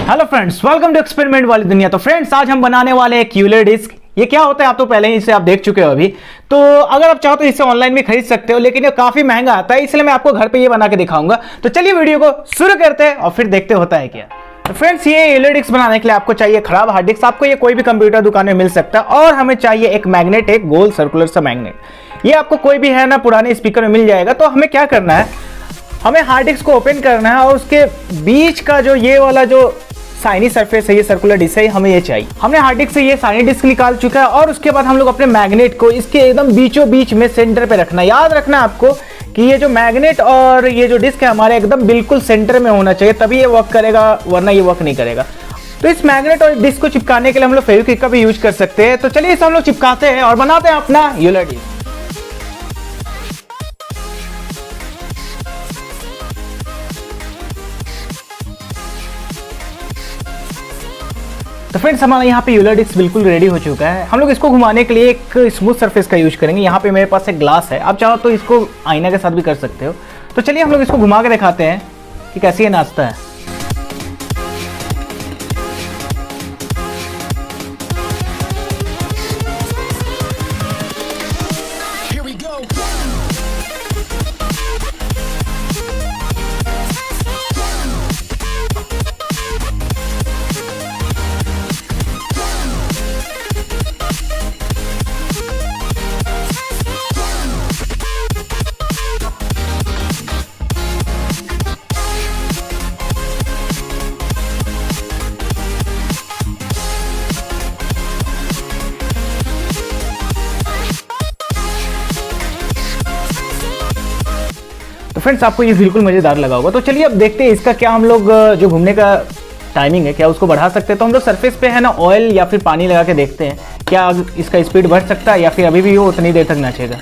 Hello friends, welcome to experiment वाली दुनिया। तो फ्रेंड्स, आज हम बनाने वाले एक यूलर डिस्क। ये क्या होता है आप तो पहले ही इसे आप देख चुके हो अभी। तो अगर आप चाहो तो इसे ऑनलाइन भी खरीद सकते हो, लेकिन ये काफी महंगा आता है, इसलिए मैं आपको घर पे ये बना के दिखाऊंगा। तो चलिए वीडियो को शुरू करते हैं और फिर देखते होता है क्या। तो फ्रेंड्स, ये यूलर डिस्क बनाने के लिए आपको चाहिए खराब हार्ड डिस्क। आपको ये कोई भी कंप्यूटर दुकान में मिल सकता है। और हमें चाहिए एक मैग्नेट, एक गोल सर्कुलर सा मैग्नेट। ये आपको कोई भी है ना पुराने स्पीकर में मिल जाएगा। तो हमें क्या करना है, हमें हार्ड डिस्क को ओपन करना है और उसके बीच का जो ये वाला जो साइनी सरफेस है, ये सर्कुलर डिस्क है, हमें ये चाहिए। हमने हार्ड डिस्क से ये साइनी डिस्क निकाल चुका है और उसके बाद हम लोग अपने मैग्नेट को इसके एकदम बीचों बीच में सेंटर पे रखना है। याद रखना आपको कि ये जो मैग्नेट और ये जो डिस्क है हमारे एकदम बिल्कुल सेंटर में होना चाहिए, तभी ये वर्क करेगा, वरना ये वर्क नहीं करेगा। तो इस मैग्नेट और डिस्क को चिपकाने के लिए हम लोग फेविक्विक का भी यूज कर सकते हैं। तो चलिए इसे हम लोग चिपकाते हैं और बनाते हैं अपना यूलर डिस्क। तो फ्रेंड्स, हमारा यहाँ पे यूलर डिस्क बिल्कुल रेडी हो चुका है। हम लोग इसको घुमाने के लिए एक स्मूथ सरफेस का यूज करेंगे। यहाँ पे मेरे पास एक ग्लास है, आप चाहो तो इसको आईना के साथ भी कर सकते हो। तो चलिए हम लोग इसको घुमा के दिखाते हैं कि कैसे ये नाचता है। तो फ्रेंड्स, आपको ये बिल्कुल मजेदार लगा होगा। तो चलिए अब देखते हैं इसका क्या हम लोग जो घूमने का टाइमिंग है क्या उसको बढ़ा सकते हैं। तो हम लोग सरफेस पे है ना ऑयल या फिर पानी लगा के देखते हैं क्या इसका स्पीड बढ़ सकता है या फिर अभी भी वो उतनी देर तक नाचेगा।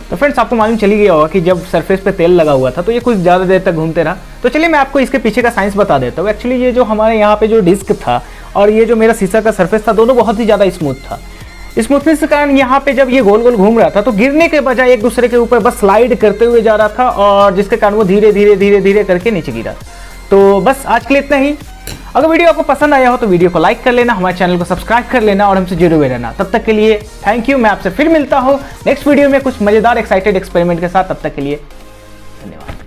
तो फ्रेंड्स, आपको मालूम चली गया होगा कि जब सरफेस पे तेल लगा हुआ था तो ये कुछ ज़्यादा देर तक घूमते रहा। तो चलिए मैं आपको इसके पीछे का साइंस बता देता हूँ। एक्चुअली ये जो हमारे यहाँ पे जो डिस्क था और ये जो मेरा शीशा का सरफेस था, दोनों बहुत ही ज़्यादा स्मूथ था। स्मूथनेस के कारण यहाँ पे जब ये गोल गोल घूम रहा था तो गिरने के बजाय एक दूसरे के ऊपर बस स्लाइड करते हुए जा रहा था, और जिसके कारण वो धीरे धीरे धीरे धीरे करके नीचे गिरा। तो बस आज के लिए इतना ही। अगर वीडियो आपको पसंद आया हो तो वीडियो को लाइक कर लेना, हमारे चैनल को सब्सक्राइब कर लेना और हमसे जुड़े हुए रहना। तब तक के लिए थैंक यू। मैं आपसे फिर मिलता हूँ नेक्स्ट वीडियो में कुछ मजेदार एक्साइटेड एक्सपेरिमेंट के साथ। तब तक के लिए धन्यवाद।